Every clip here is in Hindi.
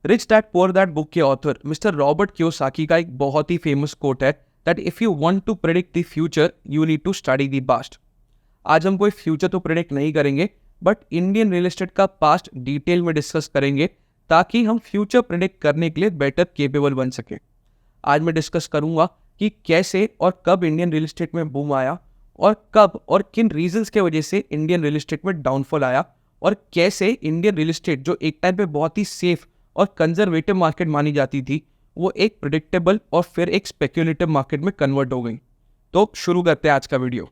Rich dad poor dad book के ऑथर मिस्टर रॉबर्ट कियोसाकी का एक बहुत ही फेमस कोट है that if you want to predict the future you need to study the past. आज हम कोई फ्यूचर तो प्रेडिक्ट नहीं करेंगे बट इंडियन रियल एस्टेट का पास्ट डिटेल में डिस्कस करेंगे ताकि हम फ्यूचर प्रेडिक्ट करने के लिए बेटर केपेबल बन सके। आज मैं डिस्कस करूंगा कि कैसे और कब इंडियन रियल एस्टेट में बूम आया और कब और किन रीजंस के वजह से इंडियन रियल एस्टेट में डाउनफॉल आया और कैसे इंडियन रियल एस्टेट जो एक टाइम पे बहुत ही सेफ और कंजर्वेटिव मार्केट मानी जाती थी वो एक प्रेडिक्टेबल और फिर एक स्पेक्युलेटिव मार्केट में कन्वर्ट हो गई। तो शुरू करते हैं आज का video.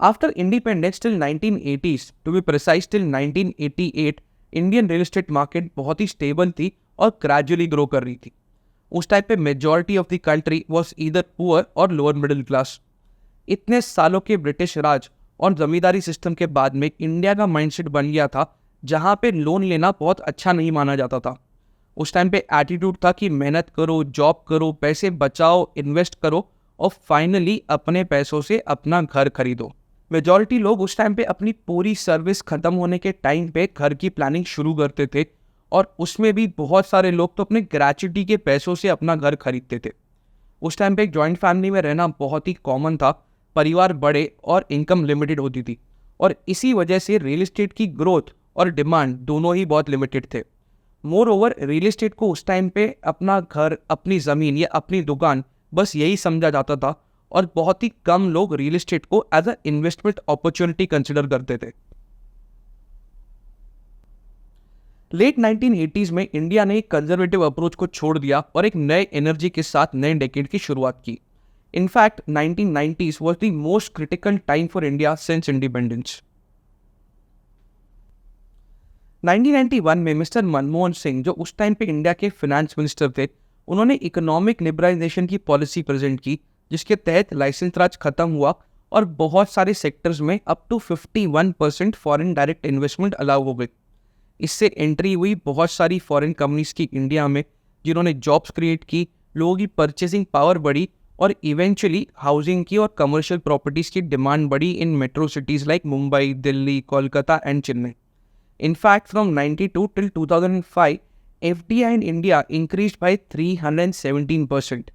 After independence till 1980s to be precise till 1988 Indian real estate market बहुत ही स्टेबल थी और ग्रेजुअली ग्रो कर रही थी। उस टाइप पे majority of the country was either poor और लोअर मिडिल क्लास। इतने सालों के ब्रिटिश राज और जमींदारी सिस्टम के बाद में इंडिया का माइंडसेट बन गया था जहां पे लोन लेना बहुत अच्छा नहीं माना जाता था। उस टाइम पे एटीट्यूड था कि मेहनत करो, जॉब करो, पैसे बचाओ, इन्वेस्ट करो और फाइनली अपने पैसों से अपना घर खरीदो। मेजॉरिटी लोग उस टाइम पे अपनी पूरी सर्विस खत्म होने के टाइम पे घर की प्लानिंग शुरू करते थे और उसमें भी बहुत सारे लोग तो अपने ग्रेच्युटी के पैसों से अपना घर खरीदते थे। उस टाइम पे एक जॉइंट फैमिली में रहना बहुत ही कॉमन था, परिवार बड़े और इनकम लिमिटेड होती थी और इसी वजह से रियल एस्टेट की ग्रोथ और डिमांड दोनों ही बहुत लिमिटेड थे। मोर ओवर रियल एस्टेट को उस टाइम पे अपना घर, अपनी ज़मीन या अपनी दुकान बस यही समझा जाता था और बहुत ही कम लोग रियल एस्टेट को as a investment opportunity consider करते थे। लेट 1980s में इंडिया ने एक कंजर्वेटिव अप्रोच को छोड़ दिया और एक नए एनर्जी के साथ नए डेकेड की शुरुआत की। In fact 1990s was the most critical time for India since independence. 1991 में मिस्टर मनमोहन सिंह जो उस टाइम पे इंडिया के फाइनेंस मिनिस्टर थे, उन्होंने इकोनॉमिक लिबरलाइजेशन की पॉलिसी प्रेजेंट की जिसके तहत लाइसेंस राज खत्म हुआ और बहुत सारे सेक्टर्स में up to 51% foreign direct investment allow हो गई। इससे एंट्री हुई बहुत सारी फॉरेन कंपनीज की इंडिया में जिन्होंने जॉब्स क्रिएट की, लोगों की परचेसिंग पावर बढ़ी और इवेंचुअली हाउसिंग की और कमर्शियल प्रॉपर्टीज की डिमांड बढ़ी इन metro cities like Mumbai, Delhi, Kolkata and Chennai. In fact from 92 till 2005 FDI in India increased by 317%।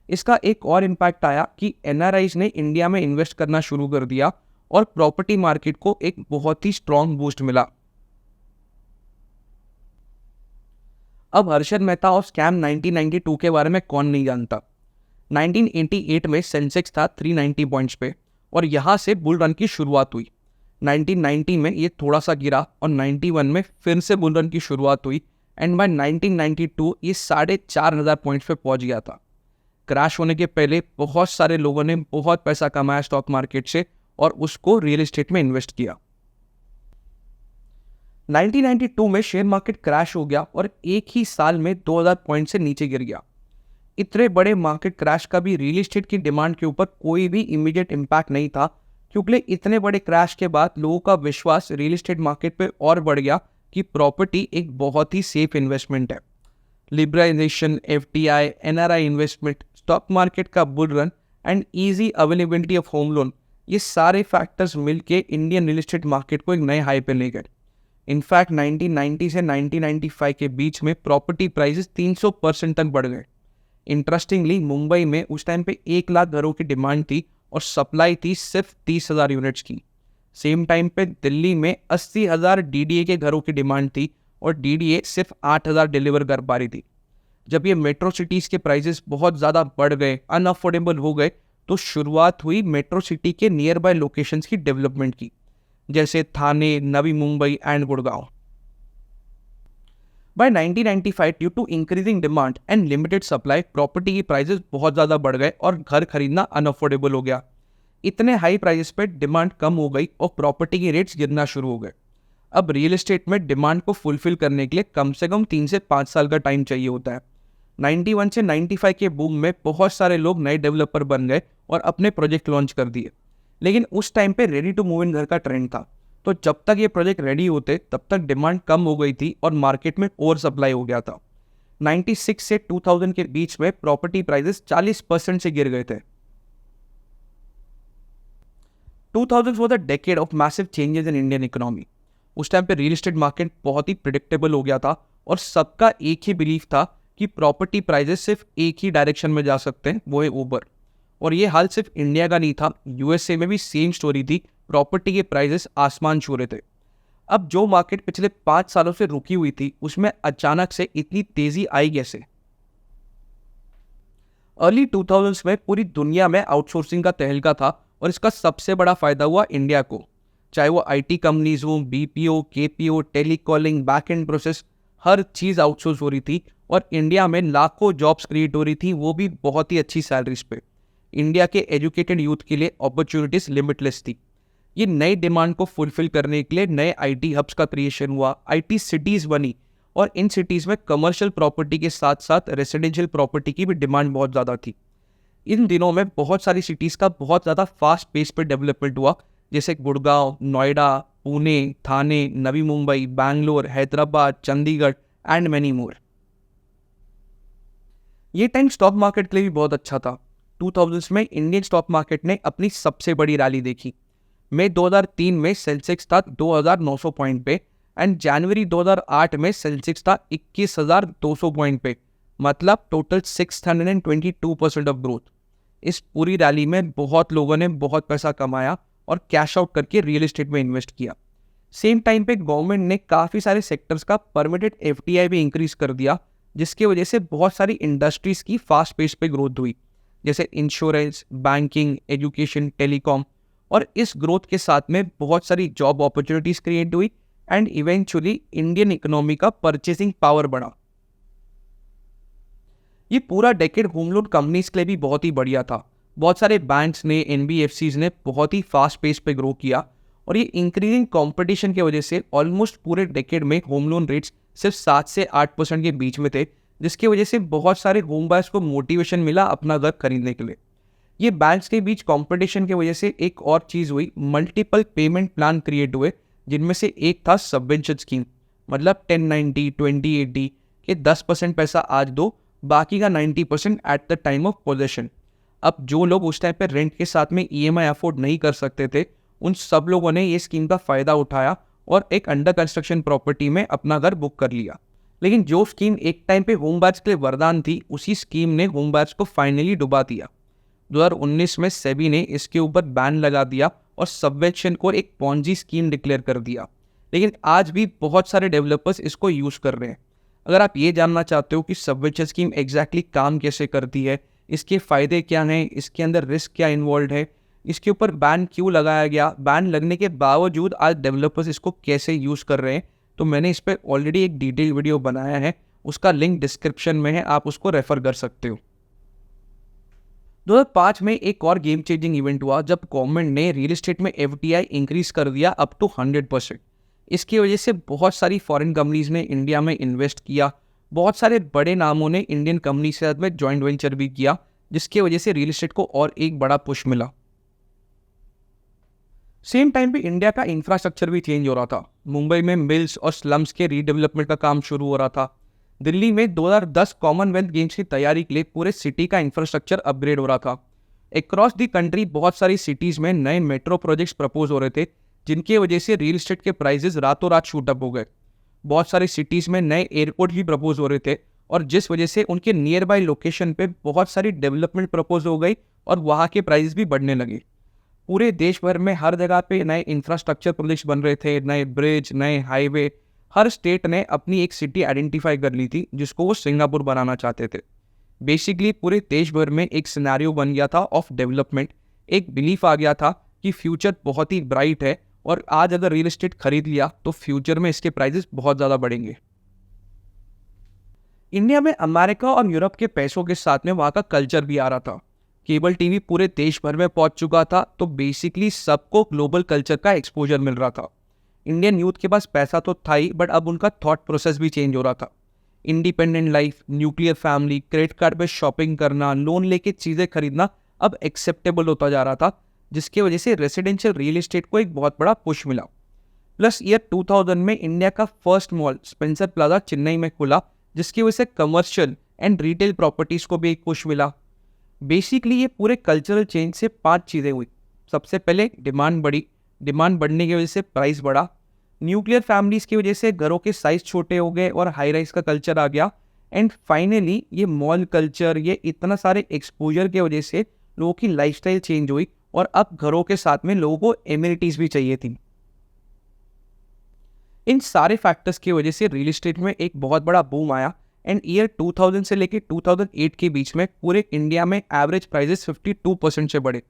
इसका एक और इम्पैक्ट आया कि NRIs ने इंडिया में इन्वेस्ट करना शुरू कर दिया और प्रॉपर्टी मार्केट को एक बहुत ही स्ट्रॉन्ग बूस्ट मिला। अब हर्षद मेहता और स्कैम 1992 के बारे में कौन नहीं जानता। 1988 में सेंसेक्स था 390 पॉइंट्स पे और यहाँ से बुल रन की शुरुआत हुई। 1990 में ये थोड़ा सा गिरा और 91 में फिर से बुल रन की शुरुआत हुई एंड बाय 1992 ये 4,500 पॉइंट्स पे पहुँच गया था। क्रैश होने के पहले बहुत सारे लोगों ने बहुत पैसा कमाया स्टॉक मार्केट से और उसको रियल एस्टेट में इन्वेस्ट किया। 1992 में शेयर मार्केट क्रैश हो गया और एक ही साल में 2000 पॉइंट से नीचे गिर गया। इतने बड़े मार्केट क्रैश का भी रियल एस्टेट की डिमांड के ऊपर कोई भी इमीडिएट इम्पैक्ट नहीं था क्योंकि इतने बड़े क्रैश के बाद लोगों का विश्वास रियल एस्टेट मार्केट पे और बढ़ गया कि प्रॉपर्टी एक बहुत ही सेफ इन्वेस्टमेंट है। Liberalisation, FDI, NRI investment, stock market का bull run and easy availability of home loan, ये सारे फैक्टर्स मिलके इंडियन रियल एस्टेट मार्केट को एक नए हाई पे ले गए। इनफैक्ट 1990 से 1995 के बीच में प्रॉपर्टी प्राइसेस 300% तक बढ़ गए। इंटरेस्टिंगली मुंबई में उस टाइम पे 1 लाख घरों की डिमांड थी और सप्लाई थी सिर्फ 30,000 यूनिट्स की। सेम टाइम पे दिल्ली में 80,000 DDA के घरों की डिमांड थी और DDA सिर्फ 8,000 डिलीवर कर पा रही थी। जब ये मेट्रो सिटीज़ के प्राइसेस बहुत ज़्यादा बढ़ गए, अनअफोर्डेबल हो गए, तो शुरुआत हुई मेट्रो सिटी के नियर बाय लोकेशंस की डेवलपमेंट की, जैसे Thane, Navi Mumbai and Gurgaon. By 1995 due to increasing demand and limited supply property की प्राइसेस बहुत ज़्यादा बढ़ गए और घर खरीदना अनअफोर्डेबल हो गया। इतने हाई प्राइसेस पे डिमांड कम हो गई और प्रॉपर्टी के रेट्स गिरना शुरू हो गए। अब रियल एस्टेट में डिमांड को फुलफिल करने के लिए कम से कम 3 से 5 साल का टाइम चाहिए होता है। 91 से 95 के बूम में बहुत सारे लोग नए डेवलपर बन गए और अपने प्रोजेक्ट लॉन्च कर दिए, लेकिन उस टाइम पे रेडी टू मूव इन घर का ट्रेंड था, तो जब तक ये प्रोजेक्ट रेडी होते तब तक डिमांड कम हो गई थी और मार्केट में ओवर सप्लाई हो गया था। 96 से 2000 के बीच में प्रॉपर्टी प्राइसेस 40% से गिर गए थे। 2000 was a decade of massive changes in Indian economy. उस टाइम पे रियल एस्टेट मार्केट बहुत ही प्रिडिक्टेबल हो गया था और सबका एक ही बिलीफ था कि प्रॉपर्टी प्राइजेस सिर्फ एक ही डायरेक्शन में जा सकते हैं, वो है ऊपर। और ये हाल सिर्फ इंडिया का नहीं था, यूएसए में भी सेम स्टोरी थी, प्रॉपर्टी के प्राइजेस आसमान छू रहे थे। अब जो मार्केट पिछले 5 सालों से रुकी हुई थी उसमें अचानक से इतनी तेजी आई कैसे? अर्ली 2000s में पूरी दुनिया में आउटसोर्सिंग का तहलका था और इसका सबसे बड़ा फायदा हुआ इंडिया को। चाहे वो आईटी कंपनीज हो, BPO, KPO, telecalling, back and process, her cheese outsource हो रही थी और इंडिया में लाखों जॉब्स क्रिएट हो रही थी, वो भी बहुत ही अच्छी सैलरीज पे। इंडिया के एजुकेटेड यूथ के लिए अपॉर्चुनिटीज लिमिटलेस थी। ये नई डिमांड को फुलफिल करने के लिए नए आईटी हब्स का क्रिएशन हुआ, आईटी सिटीज़ बनी और इन सिटीज़ में कमर्शियल प्रॉपर्टी के साथ साथ रेसिडेंशियल प्रॉपर्टी की भी डिमांड बहुत ज़्यादा थी। इन दिनों में बहुत सारी सिटीज़ का बहुत ज़्यादा फास्ट पेस पे डेवलपमेंट हुआ, जैसे Gurgaon, Noida, Pune, Thane, Navi Mumbai, Bangalore, Hyderabad, Chandigarh and many more. ये टाइम स्टॉक मार्केट के लिए भी बहुत अच्छा था। 2000s में इंडियन स्टॉक मार्केट ने अपनी सबसे बड़ी रैली देखी। मई 2003 में सेंसेक्स था 2900 पॉइंट पे एंड जनवरी 2008 में सेंसेक्स था 21,200 पॉइंट पे, मतलब टोटल 622% ऑफ ग्रोथ। इस पूरी रैली में बहुत लोगों ने बहुत पैसा कमाया और कैश आउट करके रियल एस्टेट में इन्वेस्ट किया। सेम टाइम पे गवर्नमेंट ने काफ़ी सारे सेक्टर्स का परमिटेड एफडीआई भी इंक्रीज कर दिया, जिसकी वजह से बहुत सारी इंडस्ट्रीज की फास्ट पेस पे ग्रोथ हुई, जैसे इंश्योरेंस, बैंकिंग, एजुकेशन, टेलीकॉम। और इस ग्रोथ के साथ में बहुत सारी जॉब अपॉर्चुनिटीज क्रिएट हुई एंड इवेंचुअली इंडियन इकोनॉमी का परचेसिंग पावर बढ़ा। ये पूरा डेकेड होम लोन कंपनीज के लिए भी बहुत ही बढ़िया था। बहुत सारे बैंक्स ने, एनबीएफसीज ने बहुत ही फास्ट पेस पे ग्रो किया और ये इंक्रीजिंग कंपटीशन की वजह से ऑलमोस्ट पूरे डेकेड में होम लोन रेट्स सिर्फ 7 से 8% के बीच में थे, जिसकी वजह से बहुत सारे होम बायर्स को मोटिवेशन मिला अपना घर खरीदने के लिए। ये बैंक्स के बीच कंपटीशन की वजह से एक और चीज़ हुई, मल्टीपल पेमेंट प्लान क्रिएट हुए, जिनमें से एक था सबवेंशन स्कीम, मतलब 1090, 2080 के 10% पैसा आज दो, बाकी का 90% at the time of possession. अब जो लोग उस टाइम पे रेंट के साथ में ईएमआई अफोर्ड नहीं कर सकते थे, उन सब लोगों ने ये स्कीम का फ़ायदा उठाया और एक अंडर कंस्ट्रक्शन प्रॉपर्टी में अपना घर बुक कर लिया। लेकिन जो स्कीम एक टाइम पे होम बायर्स के लिए वरदान थी, उसी स्कीम ने होम बायर्स को फाइनली डुबा दिया। 2019 में सेबी ने इसके ऊपर बैन लगा दिया और सबवेंशन को एक पॉन्जी स्कीम डिक्लेयर कर दिया। लेकिन आज भी बहुत सारे डेवलपर्स इसको यूज़ कर रहे हैं। अगर आप ये जानना चाहते हो कि सबवेंशन स्कीम एग्जैक्टली काम कैसे करती है, इसके फ़ायदे क्या हैं, इसके अंदर रिस्क क्या इन्वॉल्व है, इसके ऊपर बैन क्यों लगाया गया, बैन लगने के बावजूद आज डेवलपर्स इसको कैसे यूज़ कर रहे हैं, तो मैंने इस पर ऑलरेडी एक डिटेल वीडियो बनाया है, उसका लिंक डिस्क्रिप्शन में है, आप उसको रेफर कर सकते हो। 2005 में एक और गेम चेंजिंग इवेंट हुआ जब गवर्नमेंट ने रियल एस्टेट में एफडीआई इंक्रीज कर दिया अप टू 100%। इसकी वजह से बहुत सारी फॉरेन कंपनीज ने इंडिया में इन्वेस्ट किया, बहुत सारे बड़े नामों ने इंडियन कंपनी के साथ में जॉइंट वेंचर भी किया, जिसकी वजह से रियल एस्टेट को और एक बड़ा पुश मिला। सेम टाइम पे इंडिया का इंफ्रास्ट्रक्चर भी चेंज हो रहा था। मुंबई में मिल्स और स्लम्स के रीडेवलपमेंट का काम शुरू हो रहा था। दिल्ली में 2010 कॉमनवेल्थ गेम्स की तैयारी के लिए पूरे सिटी का इंफ्रास्ट्रक्चर अपग्रेड हो रहा था। अक्रॉस दी कंट्री बहुत सारी सिटीज़ में नए मेट्रो प्रोजेक्ट्स प्रपोज हो रहे थे, जिनकी वजह से रियल एस्टेट के प्राइजेस रातों रात शूट अप हो गए। बहुत सारी सिटीज़ में नए एयरपोर्ट भी प्रपोज हो रहे थे और जिस वजह से उनके नियर बाई लोकेशन पे बहुत सारी डेवलपमेंट प्रपोज हो गई और वहाँ के प्राइस भी बढ़ने लगे। पूरे देश भर में हर जगह पे नए इंफ्रास्ट्रक्चर प्रोजेक्ट्स बन रहे थे, नए ब्रिज, नए हाईवे। हर स्टेट ने अपनी एक सिटी आइडेंटिफाई कर ली थी जिसको वो सिंगापुर बनाना चाहते थे। बेसिकली पूरे देश भर में एक सिनेरियो बन गया था ऑफ डेवलपमेंट। एक बिलीफ आ गया था कि फ्यूचर बहुत ही ब्राइट है और आज अगर रियल एस्टेट खरीद लिया तो फ्यूचर में इसके प्राइसेस बहुत ज़्यादा बढ़ेंगे। इंडिया में अमेरिका और यूरोप के पैसों के साथ में वहाँ का कल्चर भी आ रहा था। केबल टीवी पूरे देश भर में पहुंच चुका था, तो बेसिकली सबको ग्लोबल कल्चर का एक्सपोजर मिल रहा था। इंडियन यूथ के पास पैसा तो था ही, बट अब उनका थॉट प्रोसेस भी चेंज हो रहा था। Independent life, nuclear family, credit card पे शॉपिंग करना, लोन लेके चीज़ें खरीदना अब एक्सेप्टेबल होता जा रहा था, जिसकी वजह से रेसिडेंशियल रियल एस्टेट को एक बहुत बड़ा पुश मिला। प्लस ईयर 2000 में इंडिया का first mall Spencer plaza Chennai में खुला, जिसकी वजह से कमर्शियल एंड रिटेल प्रॉपर्टीज़ को भी एक पुश मिला। बेसिकली ये पूरे कल्चरल चेंज से 5 चीज़ें हुई। सबसे पहले डिमांड बढ़ी, डिमांड बढ़ने की वजह से प्राइस बढ़ा। न्यूक्लियर फैमिलीज की वजह से घरों के साइज छोटे हो गए और हाई राइज का कल्चर आ गया। एंड फाइनली ये मॉल कल्चर, ये इतना सारे एक्सपोजर की वजह से लोगों की लाइफस्टाइल चेंज हुई और अब घरों के साथ में लोगों को एमिनिटीज भी चाहिए थी। इन सारे फैक्टर्स की वजह से रियल एस्टेट में एक बहुत बड़ा बूम आया। एंड ईयर 2000 से लेके 2008 के बीच में पूरे इंडिया में एवरेज प्राइसेस 52% से बढ़े।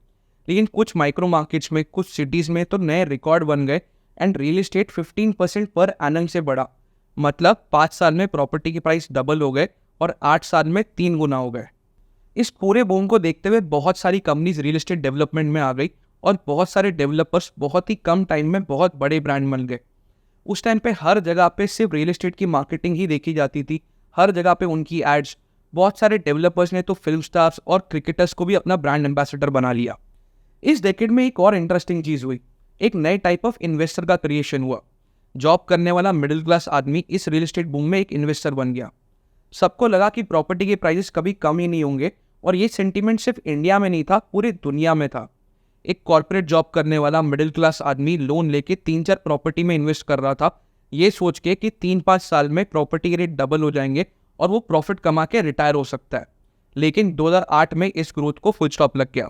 लेकिन कुछ माइक्रो मार्केट्स में, कुछ सिटीज़ में तो नए रिकॉर्ड बन गए and real estate 15% per annum से बढ़ा। मतलब 5 साल में प्रॉपर्टी के प्राइस डबल हो गए और 8 साल में 3 गुना हो गए। इस पूरे बूम को देखते हुए बहुत सारी कंपनीज रियल एस्टेट डेवलपमेंट में आ गई और बहुत सारे डेवलपर्स बहुत ही कम टाइम में बहुत बड़े ब्रांड बन गए। उस टाइम पे हर जगह पे सिर्फ रियल एस्टेट की मार्केटिंग ही देखी जाती थी, हर जगह पे उनकी एड्स। बहुत सारे डेवलपर्स ने तो फिल्म स्टार्स और क्रिकेटर्स को भी अपना ब्रांड एम्बेसडर बना लिया। इस डेकेड में एक और इंटरेस्टिंग चीज़ हुई, एक नए टाइप ऑफ इन्वेस्टर का क्रिएशन हुआ। जॉब करने वाला मिडिल क्लास आदमी इस रियल एस्टेट बूम में एक इन्वेस्टर बन गया। सबको लगा कि प्रॉपर्टी के प्राइसेस कभी कम ही नहीं होंगे और ये सेंटीमेंट सिर्फ इंडिया में नहीं था, पूरी दुनिया में था। एक कॉर्पोरेट जॉब करने वाला मिडिल क्लास आदमी लोन लेके 3-4 प्रॉपर्टी में इन्वेस्ट कर रहा था, ये सोच के कि 3-5 साल में प्रॉपर्टी के रेट डबल हो जाएंगे और वो प्रॉफिट कमा के रिटायर हो सकता है। लेकिन 2008 में इस ग्रोथ को फुल स्टॉप लग गया।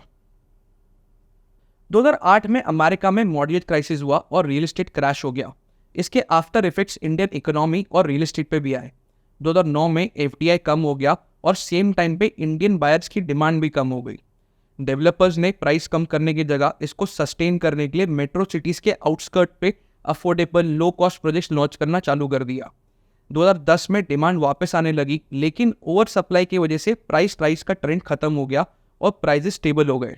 2008 में अमेरिका में मॉर्गेज क्राइसिस हुआ और रियल एस्टेट क्रैश हो गया। इसके आफ्टर इफेक्ट्स इंडियन इकोनॉमी और रियल एस्टेट पे भी आए। 2009 में एफडीआई कम हो गया और सेम टाइम पे इंडियन बायर्स की डिमांड भी कम हो गई। डेवलपर्स ने प्राइस कम करने की जगह इसको सस्टेन करने के लिए मेट्रो सिटीज़ के आउटस्कर्ट पे affordable low cost projects launch करना चालू कर दिया। 2010 में डिमांड वापस आने लगी, लेकिन ओवर सप्लाई की वजह से प्राइस राइज का ट्रेंड खत्म हो गया और प्राइसेस स्टेबल हो गए।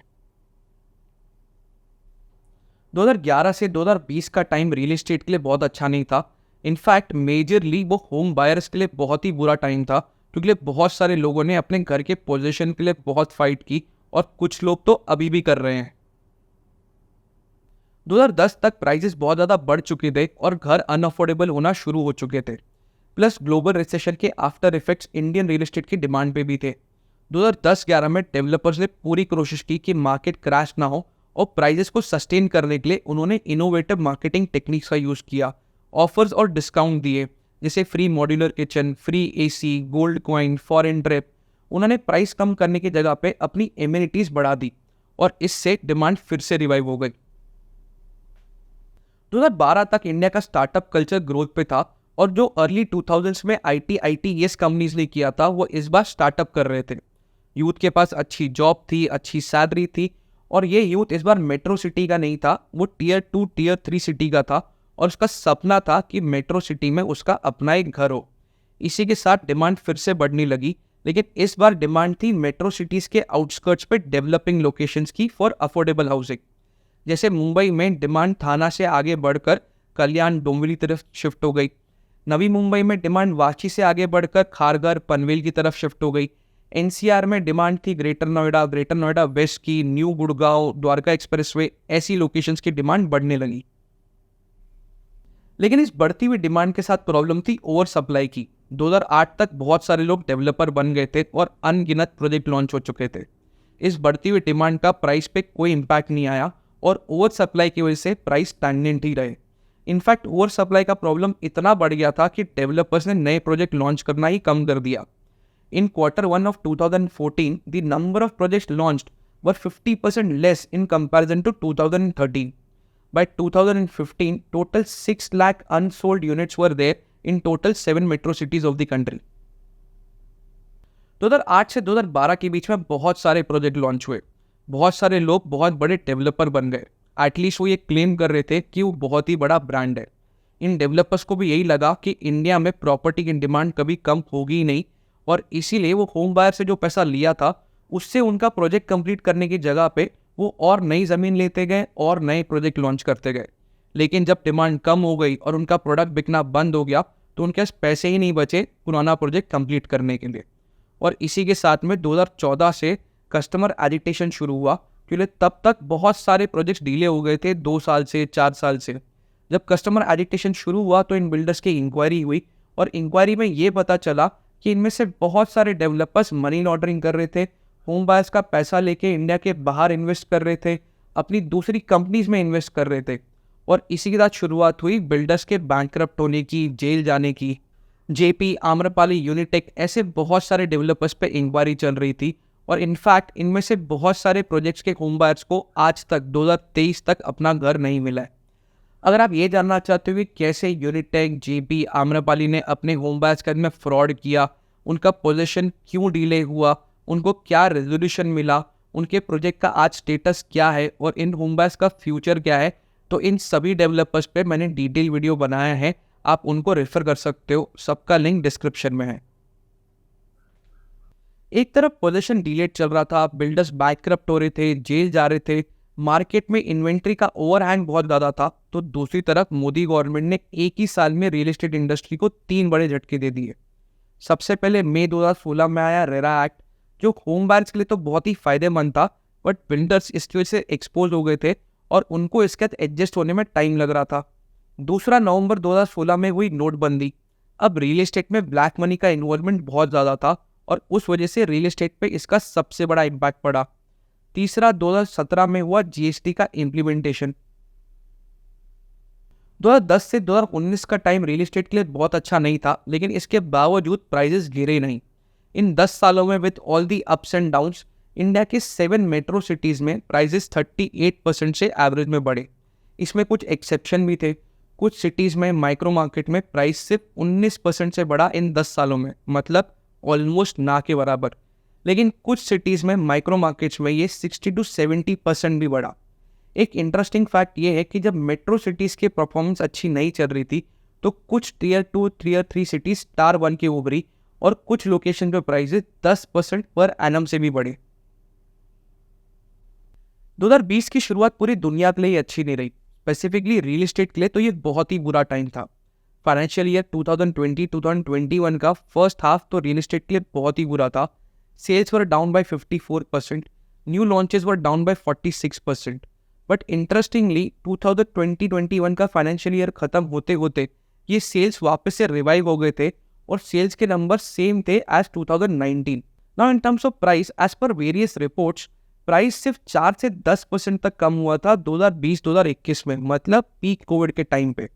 2011 से 2020 का टाइम रियल एस्टेट के लिए बहुत अच्छा नहीं था। इनफैक्ट मेजरली वो होम बायर्स के लिए बहुत ही बुरा टाइम था, क्योंकि बहुत सारे लोगों ने अपने घर के पोजीशन के लिए बहुत फाइट की और कुछ लोग तो अभी भी कर रहे हैं। 2010 तक प्राइसेस बहुत ज़्यादा बढ़ चुके थे और घर अनअफोर्डेबल होना शुरू हो चुके थे। प्लस ग्लोबल रिसेशन के after effects Indian real estate की डिमांड पे भी थे। 2010-11 में डेवलपर्स ने पूरी कोशिश की कि मार्केट क्रैश ना हो और प्राइसेस को सस्टेन करने के लिए उन्होंने इनोवेटिव मार्केटिंग टेक्निक्स का यूज़ किया। ऑफर्स और डिस्काउंट दिए, जैसे free modular kitchen, free AC, gold coin, foreign trip. उन्होंने प्राइस कम करने की जगह पे अपनी एमिनिटीज़ बढ़ा दी और इससे डिमांड फिर से रिवाइव हो गई। 2012 तक इंडिया का स्टार्टअप कल्चर ग्रोथ पे था और जो अर्ली 2000s में आईटीएस कंपनीज ने किया था, वो इस बार स्टार्टअप कर रहे थे। यूथ के पास अच्छी जॉब थी, अच्छी सैलरी थी और ये यूथ इस बार मेट्रो सिटी का नहीं था, वो टियर 2 टियर 3 सिटी का था और उसका सपना था कि मेट्रो सिटी में उसका अपना एक घर हो। इसी के साथ डिमांड फिर से बढ़ने लगी, लेकिन इस बार डिमांड थी मेट्रो सिटीज़ के आउटस्कर्ट्स पे डेवलपिंग लोकेशंस की फॉर अफोर्डेबल हाउसिंग। जैसे मुंबई में डिमांड थाना से आगे बढ़कर कल्याण डोंबिवली तरफ शिफ्ट हो गई। नवी मुंबई में डिमांड वाशी से आगे बढ़कर खारघर पनवेल की तरफ शिफ्ट हो गई। एनसीआर में डिमांड थी ग्रेटर नोएडा वेस्ट की, न्यू गुड़गांव, द्वारका एक्सप्रेसवे, ऐसी लोकेशंस की डिमांड बढ़ने लगी। लेकिन इस बढ़ती हुई डिमांड के साथ प्रॉब्लम थी ओवर सप्लाई की। 2008 तक बहुत सारे लोग डेवलपर बन गए थे और अनगिनत प्रोजेक्ट लॉन्च हो चुके थे। इस बढ़ती हुई डिमांड का प्राइस पे कोई इम्पैक्ट नहीं आया और ओवर सप्लाई की वजह से प्राइस स्टैग्नेंट ही रहे। इनफैक्ट ओवर सप्लाई का प्रॉब्लम इतना बढ़ गया था कि डेवलपर्स ने नए प्रोजेक्ट लॉन्च करना ही कम कर दिया। इन Q1 of 2014, the number of projects launched were 50% less in comparison to 2013. By 2015, total 6 lakh unsold units were there in total 7 metro cities of the country. 2008 से 2012 के बीच में बहुत सारे प्रोजेक्ट लॉन्च हुए, बहुत सारे लोग बहुत बड़े डेवलपर बन गए। एटलीस्ट वो ये क्लेम कर रहे थे कि वो बहुत ही बड़ा ब्रांड है। इन डेवलपर्स को भी यही लगा कि इंडिया में प्रॉपर्टी की डिमांड कभी कम होगी ही नहीं और इसीलिए वो होम बायर से जो पैसा लिया था उससे उनका प्रोजेक्ट कंप्लीट करने की जगह पे वो और नई ज़मीन लेते गए और नए प्रोजेक्ट लॉन्च करते गए। लेकिन जब डिमांड कम हो गई और उनका प्रोडक्ट बिकना बंद हो गया तो उनके पास पैसे ही नहीं बचे पुराना प्रोजेक्ट कंप्लीट करने के लिए। और इसी के साथ में 2014 से कस्टमर एजिटेशन शुरू हुआ, क्योंकि तब तक बहुत सारे प्रोजेक्ट्स डिले हो गए थे 2 साल से 4 साल से। जब कस्टमर एजिटेशन शुरू हुआ तो इन बिल्डर्स की इंक्वायरी हुई और इंक्वायरी में ये पता चला कि इनमें से बहुत सारे डेवलपर्स मनी लॉन्ड्रिंग कर रहे थे, होम बायर्स का पैसा लेके इंडिया के बाहर इन्वेस्ट कर रहे थे, अपनी दूसरी कंपनीज में इन्वेस्ट कर रहे थे और इसी के साथ शुरुआत हुई बिल्डर्स के बैंकरप्ट होने की, जेल जाने की। जेपी, आम्रपाली, यूनिटेक ऐसे बहुत सारे डेवलपर्स पे इंक्वायरी चल रही थी और इनफैक्ट इनमें से बहुत सारे प्रोजेक्ट्स के होम बायर्स को आज तक 2023 तक अपना घर नहीं मिला है। अगर आप ये जानना चाहते हो कि कैसे यूनिटेक, जेपी, आम्रपाली ने अपने होम बायर्स के में फ्रॉड किया, उनका पोजीशन क्यों डिले हुआ, उनको क्या रेजोल्यूशन मिला, उनके प्रोजेक्ट का आज स्टेटस क्या है और इन होम बायर्स का फ्यूचर क्या है, तो इन सभी डेवलपर्स पे मैंने डिटेल वीडियो बनाया है, आप उनको रेफर कर सकते हो, सबका लिंक डिस्क्रिप्शन में है। एक तरफ पोजीशन डिलेट चल रहा था, बिल्डर्स बैंकरप्ट हो रहे थे, जेल जा रहे थे, मार्केट में इन्वेंट्री का ओवरहैंग बहुत ज़्यादा था, तो दूसरी तरफ मोदी गवर्नमेंट ने एक ही साल में रियल एस्टेट इंडस्ट्री को 3 बड़े झटके दे दिए। सबसे पहले मई 2016 में आया रेरा एक्ट, जो होम बायर्स के लिए तो बहुत ही फायदेमंद था, बट बिल्डर्स इसकी वजह से एक्सपोज हो गए थे और उनको इसके साथ एडजस्ट होने में टाइम लग रहा था। दूसरा, नवंबर 2016 में हुई नोटबंदी। अब रियल एस्टेट में ब्लैक मनी का इन्वॉल्वमेंट बहुत ज़्यादा था और उस वजह से रियल एस्टेट पे इसका सबसे बड़ा इम्पैक्ट पड़ा। तीसरा, 2017 में हुआ जीएसटी का इम्प्लीमेंटेशन। 2010 से 2019 का टाइम रियल एस्टेट के लिए बहुत अच्छा नहीं था, लेकिन इसके बावजूद प्राइजेस गिरे नहीं। इन 10 सालों में with all the ups and downs, India के 7 मेट्रो सिटीज़ में प्राइजेस 38% से एवरेज में बढ़े। इसमें कुछ एक्सेप्शन भी थे। कुछ सिटीज़ में माइक्रो मार्केट में प्राइस सिर्फ 19% से बढ़ा इन 10 सालों में, मतलब ऑलमोस्ट ना के बराबर। लेकिन कुछ सिटीज़ में माइक्रो मार्केट्स में ये 60 to 70% भी बढ़ा। एक इंटरेस्टिंग फैक्ट ये है कि जब मेट्रो सिटीज़ की परफॉर्मेंस अच्छी नहीं चल रही थी, तो कुछ टीयर 2, टीयर 3 सिटीज़ स्टार 1 की उभरी और कुछ लोकेशन पे प्राइसेस 10% पर एनम से भी बढ़े। 2020 की शुरुआत पूरी दुनिया के लिए अच्छी नहीं रही, स्पेसिफिकली रियल एस्टेट के लिए तो ये बहुत ही बुरा टाइम था। फाइनेंशियल ईयर 2020-2021 का फर्स्ट हाफ तो रियल एस्टेट के लिए बहुत ही बुरा था। Sales were down by 54%, new launches were down by 46%। But interestingly 2020-21 का फाइनेंशियल ईयर खत्म होते होते ये सेल्स वापस से रिवाइव हो गए थे और सेल्स के नंबर सेम थे as 2019। Now in terms of price, as per various reports, price सिर्फ 4 से 10% तक कम हुआ था 2020-2021 में, मतलब पीक कोविड के टाइम पे।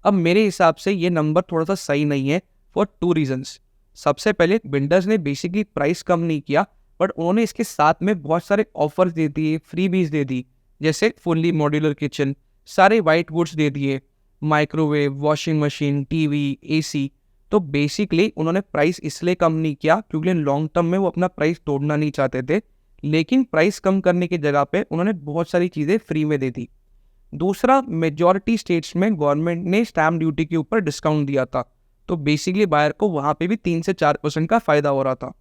अब मेरे हिसाब से ये नंबर थोड़ा सा सही नहीं है फॉर 2 रीजंस। सबसे पहले, बिल्डर्स ने बेसिकली प्राइस कम नहीं किया, बट उन्होंने इसके साथ में बहुत सारे ऑफर्स दे दिए, फ्रीबीज दे दी, जैसे फुल्ली मॉड्यूलर किचन, सारे वाइट गुड्स दे दिए, microwave, washing machine, TV, AC. तो बेसिकली उन्होंने प्राइस इसलिए कम नहीं किया क्योंकि लॉन्ग टर्म में वो अपना प्राइस तोड़ना नहीं चाहते थे, लेकिन प्राइस कम करने की जगह पे उन्होंने बहुत सारी चीज़ें फ्री में दे दी। दूसरा, मेजॉरिटी स्टेट्स में गवर्नमेंट ने स्टैम्प ड्यूटी के ऊपर डिस्काउंट दिया था, तो बेसिकली बायर को वहाँ पे भी 3 से 4% का फ़ायदा हो रहा था।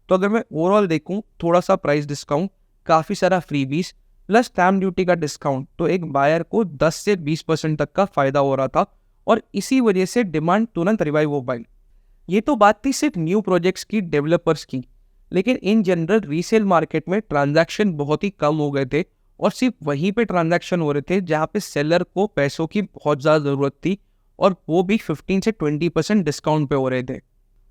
तो अगर मैं ओवरऑल देखूँ, थोड़ा सा प्राइस डिस्काउंट, काफ़ी सारा फ्रीबीज प्लस स्टैम्प ड्यूटी का डिस्काउंट, तो एक बायर को 10 से 20% तक का फ़ायदा हो रहा था और इसी वजह से डिमांड तुरंत रिवाइव हो पाई। ये तो बात थी सिर्फ न्यू प्रोजेक्ट्स की, डेवलपर्स की, लेकिन इन जनरल रीसेल मार्केट में ट्रांजैक्शन बहुत ही कम हो गए थे और सिर्फ वहीं पे ट्रांजैक्शन हो रहे थे जहाँ पे सेलर को पैसों की बहुत ज़्यादा ज़रूरत थी, और वो भी 15 से 20% डिस्काउंट पे हो रहे थे।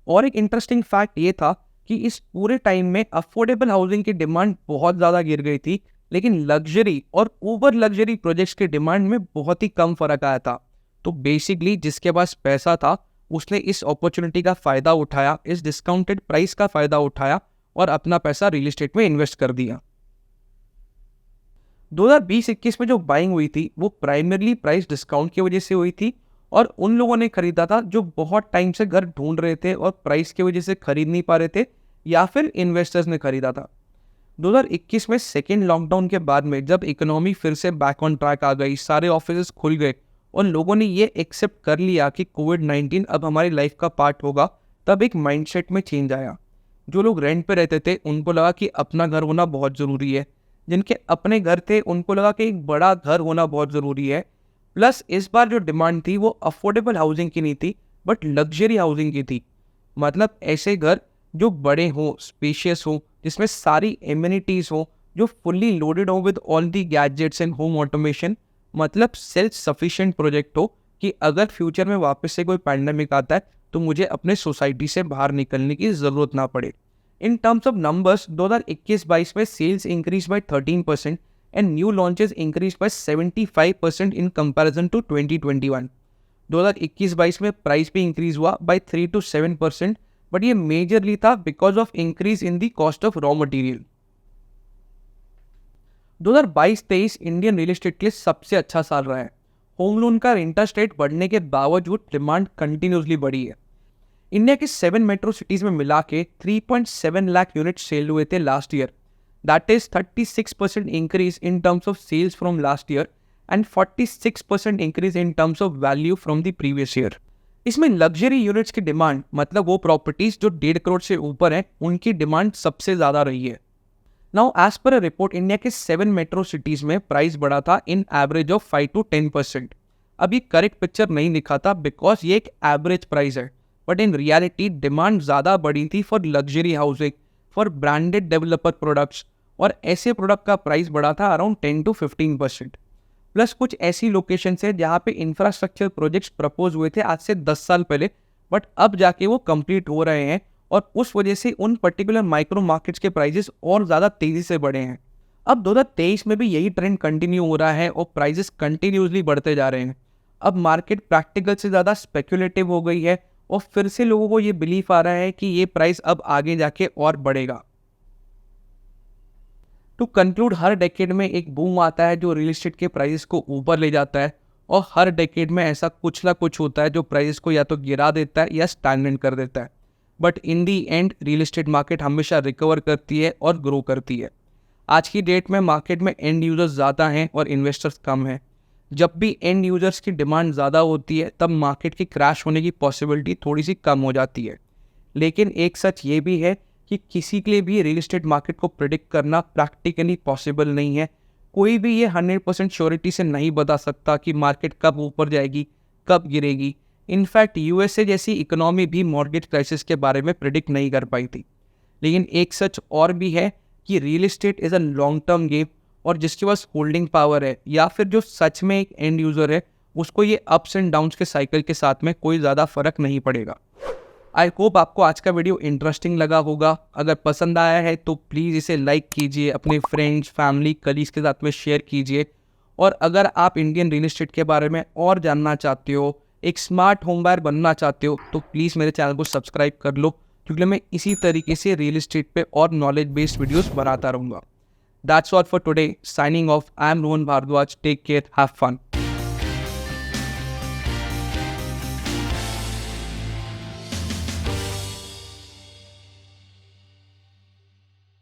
और एक इंटरेस्टिंग फैक्ट ये था कि इस पूरे टाइम में अफोर्डेबल हाउसिंग की डिमांड बहुत ज़्यादा गिर गई थी, लेकिन लग्जरी और ओवर लग्जरी प्रोजेक्ट्स की डिमांड में बहुत ही कम फर्क आया था। तो बेसिकली जिसके पास पैसा था उसने इस अपॉर्चुनिटी का फ़ायदा उठाया, इस डिस्काउंटेड प्राइस का फ़ायदा उठाया और अपना पैसा रियल एस्टेट में इन्वेस्ट कर दिया। 2020-21 में जो बाइंग हुई थी वो प्राइमरली प्राइस डिस्काउंट की वजह से हुई थी, और उन लोगों ने खरीदा था जो बहुत टाइम से घर ढूंढ रहे थे और प्राइस की वजह से खरीद नहीं पा रहे थे, या फिर इन्वेस्टर्स ने खरीदा था। 2021 में सेकेंड लॉकडाउन के बाद में जब इकोनॉमी फिर से बैक ऑन ट्रैक आ गई, सारे ऑफिस खुल गए और लोगों ने ये एक्सेप्ट कर लिया कि कोविड-19 अब हमारी लाइफ का पार्ट होगा, तब एक माइंडसेट में चेंज आया। जो लोग रेंट पे रहते थे उनको लगा कि अपना घर होना बहुत ज़रूरी है, जिनके अपने घर थे उनको लगा कि एक बड़ा घर होना बहुत ज़रूरी है। प्लस इस बार जो डिमांड थी वो अफोर्डेबल हाउसिंग की नहीं थी, बट लग्जरी हाउसिंग की थी। मतलब ऐसे घर जो बड़े हों, स्पेशियस हों, जिसमें सारी एमिनिटीज़ हों, जो फुल्ली लोडेड हो with all the gadgets and home automation, मतलब सेल्फ सफिशिएंट प्रोजेक्ट हो कि अगर फ्यूचर में वापस से कोई पैंडेमिक आता है तो मुझे अपने सोसाइटी से बाहर निकलने की ज़रूरत ना पड़े। इन टर्म्स ऑफ नंबर्स 2021-22 में sales increase by 13%, and new launches increased by 75% in comparison to 2021. 2021-22 में प्राइस भी इंक्रीज हुआ by 3 to 7%, बट ये मेजरली था because of increase in the cost of raw material. 2022-23 Indian real estate के लिए सबसे अच्छा साल रहा है। होम लोन का इंटरेस्ट रेट बढ़ने के बावजूद डिमांड कंटिन्यूसली बढ़ी है। इंडिया के 7 मेट्रो सिटीज में मिला के 3.7 लाख यूनिट सेल हुए थे last year. That is 36% increase in terms of sales from last year and 46% increase in terms of value from the previous year. इसमें लग्जरी यूनिट्स की डिमांड, मतलब वो प्रॉपर्टीज जो 1.5 करोड़ से ऊपर है, उनकी डिमांड सबसे ज्यादा रही है। Now as per a report, India के 7 मेट्रो सिटीज में प्राइस बढ़ा था इन एवरेज ऑफ 5 to 10%। अब ये करेक्ट पिक्चर नहीं दिखाता बिकॉज ये एक एवरेज प्राइस है, बट इन रियलिटी डिमांड ज़्यादा बढ़ी थी for luxury housing, for branded developer products, और ऐसे प्रोडक्ट का प्राइस बढ़ा था अराउंड 10 to 15%। प्लस कुछ ऐसी लोकेशन है जहाँ पे इंफ्रास्ट्रक्चर प्रोजेक्ट्स प्रपोज हुए थे आज से 10 साल पहले, बट अब जाके वो कंप्लीट हो रहे हैं, और उस वजह से उन पर्टिकुलर माइक्रो मार्केट्स के प्राइजेस और ज़्यादा तेज़ी से बढ़े हैं। अब 2023 में भी यही ट्रेंड कंटिन्यू हो रहा है और प्राइजेस कंटिन्यूसली बढ़ते जा रहे हैं। अब मार्केट प्रैक्टिकल से ज़्यादा स्पेक्युलेटिव हो गई है और फिर से लोगों को ये बिलीफ आ रहा है कि ये प्राइस अब आगे जाके और बढ़ेगा। टू कंक्लूड, हर डेकेड में एक बूम आता है जो रियल एस्टेट के प्राइसेस को ऊपर ले जाता है, और हर डेकेड में ऐसा कुछ ना कुछ होता है जो प्राइसेस को या तो गिरा देता है या स्टैग्नेंट कर देता है। But in the and real estate market हमेशा रिकवर करती है और ग्रो करती है। आज की डेट में मार्केट में एंड यूजर्स ज़्यादा हैं और इन्वेस्टर्स कम हैं। जब भी एंड यूजर्स की डिमांड ज़्यादा होती है तब मार्केट की क्रैश होने की पॉसिबिलिटी थोड़ी सी कम हो जाती है। लेकिन एक सच ये भी है कि किसी के लिए भी रियल एस्टेट मार्केट को प्रिडिक्ट करना प्रैक्टिकली पॉसिबल नहीं है। कोई भी ये 100% श्योरिटी से नहीं बता सकता कि मार्केट कब ऊपर जाएगी, कब गिरेगी। इनफैक्ट यूएसए जैसी इकोनॉमी भी मॉर्गेज क्राइसिस के बारे में प्रिडिक्ट नहीं कर पाई थी। लेकिन एक सच और भी है कि real estate is a long term game, और जिसके पास होल्डिंग पावर है या फिर जो सच में एक एंड यूज़र है, उसको ये अप्स एंड डाउन्स के साइकिल के साथ में कोई ज़्यादा फर्क नहीं पड़ेगा। आई होप आपको आज का वीडियो इंटरेस्टिंग लगा होगा। अगर पसंद आया है तो प्लीज़ इसे लाइक कीजिए, अपने फ्रेंड्स, फैमिली, कलीग्स के साथ में शेयर कीजिए। और अगर आप इंडियन रियल एस्टेट के बारे में और जानना चाहते हो, एक स्मार्ट होम बायर बनना चाहते हो, तो प्लीज़ मेरे चैनल को सब्सक्राइब कर लो, क्योंकि मैं इसी तरीके से रियल एस्टेट पे और नॉलेज बेस्ड वीडियोस बनाता रहूँगा। That's all for today, signing off. I am Rohan Bhardwaj. Take care, have fun.